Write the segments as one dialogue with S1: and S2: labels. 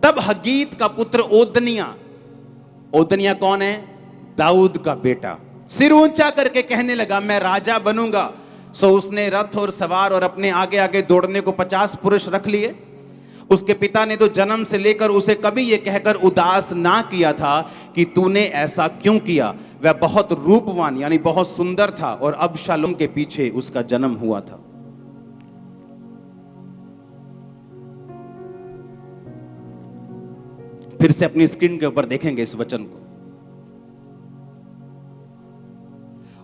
S1: तब हगीत का पुत्र ओदनिया कौन है? दाऊद का बेटा, सिर ऊंचा करके कहने लगा मैं राजा बनूंगा। सो उसने रथ और सवार और अपने आगे आगे दौड़ने को 50 पुरुष रख लिए। उसके पिता ने तो जन्म से लेकर उसे कभी यह कहकर उदास ना किया था कि तूने ऐसा क्यों किया। वह बहुत रूपवान यानी बहुत सुंदर था और अबशालोम के पीछे उसका जन्म हुआ था। फिर से अपनी स्क्रीन के ऊपर देखेंगे इस वचन को।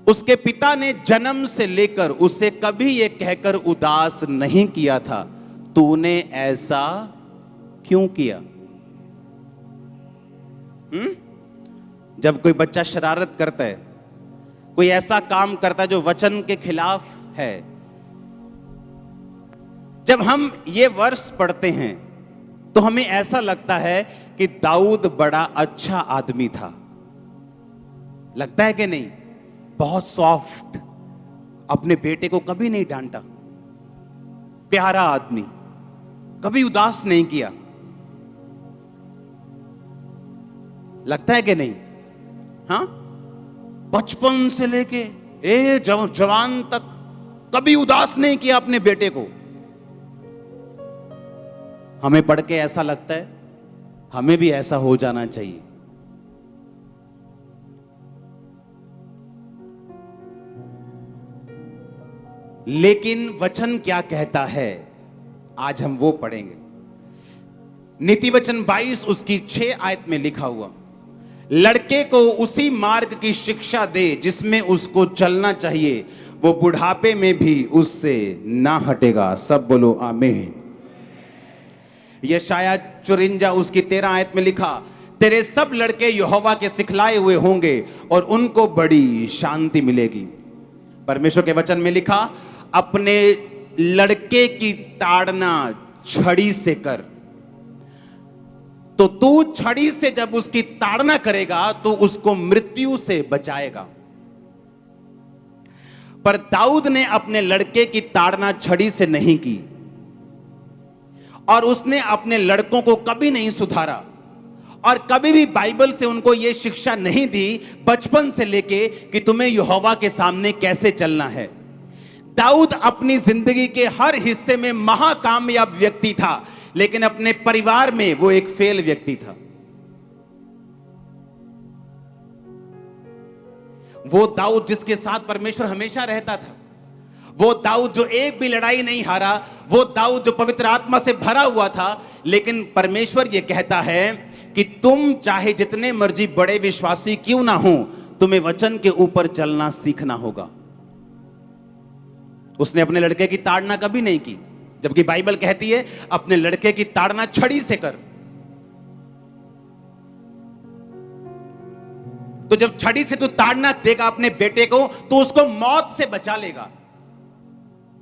S1: उसके पिता ने जन्म से लेकर उसे कभी यह कहकर उदास नहीं किया था तूने ऐसा क्यों किया। जब कोई बच्चा शरारत करता है, कोई ऐसा काम करता है जो वचन के खिलाफ है, जब हम ये वर्ष पढ़ते हैं तो हमें ऐसा लगता है कि दाऊद बड़ा अच्छा आदमी था। लगता है कि नहीं? बहुत सॉफ्ट, अपने बेटे को कभी नहीं डांटा, प्यारा आदमी, कभी उदास नहीं किया। लगता है कि नहीं? हाँ, बचपन से लेके जवान तक कभी उदास नहीं किया अपने बेटे को। हमें पढ़ के ऐसा लगता है हमें भी ऐसा हो जाना चाहिए। लेकिन वचन क्या कहता है, आज हम वो पढ़ेंगे। नीति वचन 22 उसकी 6 आयत में लिखा हुआ, लड़के को उसी मार्ग की शिक्षा दे जिसमें उसको चलना चाहिए, वो बुढ़ापे में भी उससे ना हटेगा। सब बोलो आमीन। यशाया 54 उसकी 13 आयत में लिखा, तेरे सब लड़के यहोवा के सिखलाए हुए होंगे और उनको बड़ी शांति मिलेगी। परमेश्वर के वचन में लिखा, अपने लड़के की ताड़ना छड़ी से कर। तो तू छड़ी से जब उसकी ताड़ना करेगा तो उसको मृत्यु से बचाएगा। पर दाऊद ने अपने लड़के की ताड़ना छड़ी से नहीं की और उसने अपने लड़कों को कभी नहीं सुधारा और कभी भी बाइबल से उनको यह शिक्षा नहीं दी बचपन से लेके कि तुम्हें यहोवा के सामने कैसे चलना है। दाऊद अपनी जिंदगी के हर हिस्से में महाकामयाब व्यक्ति था, लेकिन अपने परिवार में वो एक फेल व्यक्ति था। वो दाऊद जिसके साथ परमेश्वर हमेशा रहता था, वो दाऊद जो एक भी लड़ाई नहीं हारा, वो दाऊद जो पवित्र आत्मा से भरा हुआ था। लेकिन परमेश्वर ये कहता है कि तुम चाहे जितने मर्जी बड़े विश्वासी क्यों ना हो, तुम्हें वचन के ऊपर चलना सीखना होगा। उसने अपने लड़के की ताड़ना कभी नहीं की, जबकि बाइबल कहती है अपने लड़के की ताड़ना छड़ी से कर। तो जब छड़ी से तू ताड़ना देगा अपने बेटे को तो उसको मौत से बचा लेगा।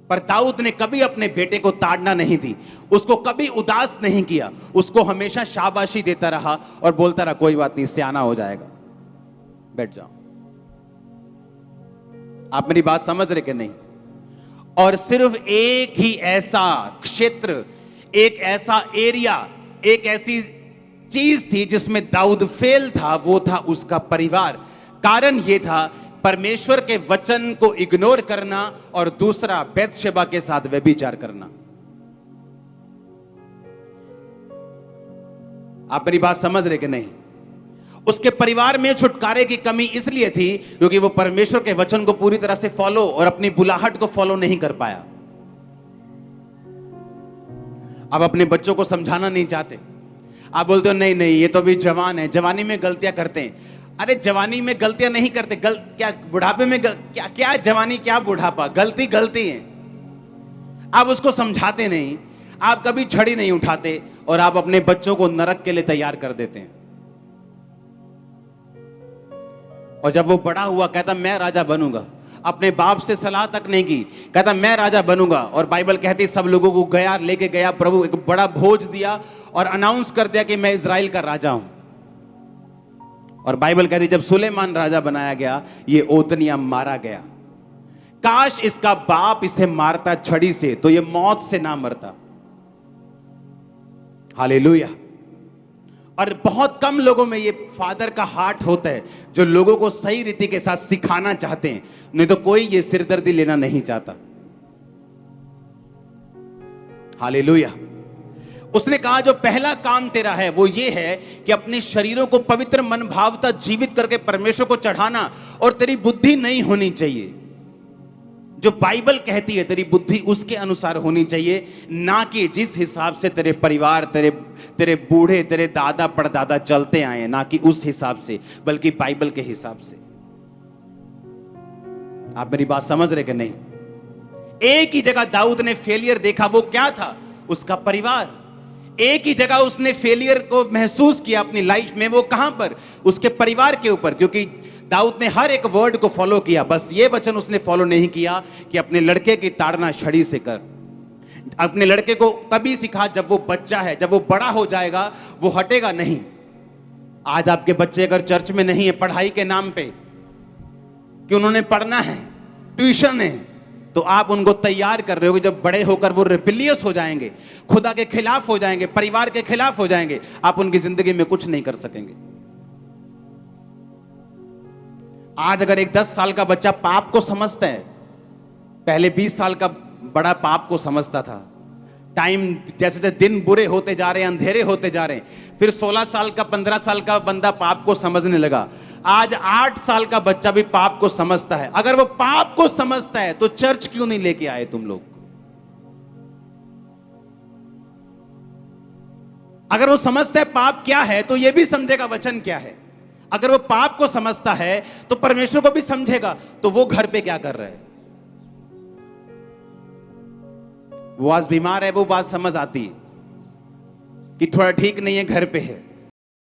S1: पर दाऊद ने कभी अपने बेटे को ताड़ना नहीं दी, उसको कभी उदास नहीं किया, उसको हमेशा शाबाशी देता रहा और बोलता रहा कोई बात नहीं, सियाना हो जाएगा, बैठ जाओ। आप मेरी बात समझ रहे कि नहीं? और सिर्फ एक ही ऐसा क्षेत्र, एक ऐसा एरिया, एक ऐसी चीज थी जिसमें दाऊद फेल था, वो था उसका परिवार। कारण यह था परमेश्वर के वचन को इग्नोर करना और दूसरा बैतशेबा के साथ व्यभिचार करना। आप मेरी बात समझ रहे कि नहीं? उसके परिवार में छुटकारे की कमी इसलिए थी क्योंकि वो परमेश्वर के वचन को पूरी तरह से फॉलो और अपनी बुलाहट को फॉलो नहीं कर पाया। आप अपने बच्चों को समझाना नहीं चाहते, आप बोलते हो नहीं नहीं ये तो अभी जवान है, जवानी में गलतियां करते हैं। अरे जवानी में गलतियां नहीं करते, क्या बुढ़ापे में क्या जवानी क्या बुढ़ापा, गलती गलती है। आप उसको समझाते नहीं, आप कभी छड़ी नहीं उठाते और आप अपने बच्चों को नरक के लिए तैयार कर देते हैं। और जब वो बड़ा हुआ कहता मैं राजा बनूंगा, अपने बाप से सलाह तक नहीं की, कहता मैं राजा बनूंगा। और बाइबल कहती सब लोगों को लेके गया प्रभु, एक बड़ा भोज दिया और अनाउंस कर दिया कि मैं इजराइल का राजा हूं। और बाइबल कहती जब सुलेमान राजा बनाया गया, ये ओतनिया मारा गया। काश इसका बाप इसे मारता छड़ी से तो ये मौत से ना मरता। हालेलुया। और बहुत कम लोगों में ये फादर का हार्ट होता है जो लोगों को सही रीति के साथ सिखाना चाहते हैं, नहीं तो कोई ये सिरदर्दी लेना नहीं चाहता। हालेलुया। उसने कहा जो पहला काम तेरा है वो ये है कि अपने शरीरों को पवित्र मन भावता जीवित करके परमेश्वर को चढ़ाना, और तेरी बुद्धि नहीं होनी चाहिए जो बाइबल कहती है, तेरी बुद्धि उसके अनुसार होनी चाहिए, ना कि जिस हिसाब से तेरे परिवार, तेरे बूढ़े, तेरे दादा परदादा चलते आए, ना कि उस हिसाब से, बल्कि बाइबल के हिसाब से। आप मेरी बात समझ रहे कि नहीं? एक ही जगह दाऊद ने फेलियर देखा, वो क्या था? उसका परिवार। एक ही जगह उसने फेलियर को महसूस किया अपनी लाइफ में, वो कहां पर? उसके परिवार के ऊपर। क्योंकि दाऊद ने हर एक वर्ड को फॉलो किया, बस ये वचन उसने फॉलो नहीं किया कि अपने लड़के की ताड़ना छड़ी से कर। अपने लड़के को तभी सिखा जब वो बच्चा है, जब वो बड़ा हो जाएगा वो हटेगा नहीं। आज आपके बच्चे अगर चर्च में नहीं है पढ़ाई के नाम पे कि उन्होंने पढ़ना है, ट्यूशन है, तो आप उनको तैयार कर रहे हो कि जब बड़े होकर वो रिबिलियस हो जाएंगे, खुदा के खिलाफ हो जाएंगे, परिवार के खिलाफ हो जाएंगे, आप उनकी जिंदगी में कुछ नहीं कर सकेंगे। आज अगर एक 10 साल का बच्चा पाप को समझता है, पहले 20 साल का बड़ा पाप को समझता था, टाइम जैसे जैसे दिन बुरे होते जा रहे हैं, अंधेरे होते जा रहे हैं, फिर 16 साल का 15 साल का बंदा पाप को समझने लगा। आज 8 साल का बच्चा भी पाप को समझता है। अगर वो पाप को समझता है तो चर्च क्यों नहीं लेके आए तुम लोग? अगर वो समझता है पाप क्या है तो ये भी समझेगा वचन क्या है। अगर वो पाप को समझता है तो परमेश्वर को भी समझेगा। तो वो घर पे क्या कर रहा है? वो आज बीमार है, वो बात समझ आती है कि थोड़ा ठीक नहीं है, घर पे है।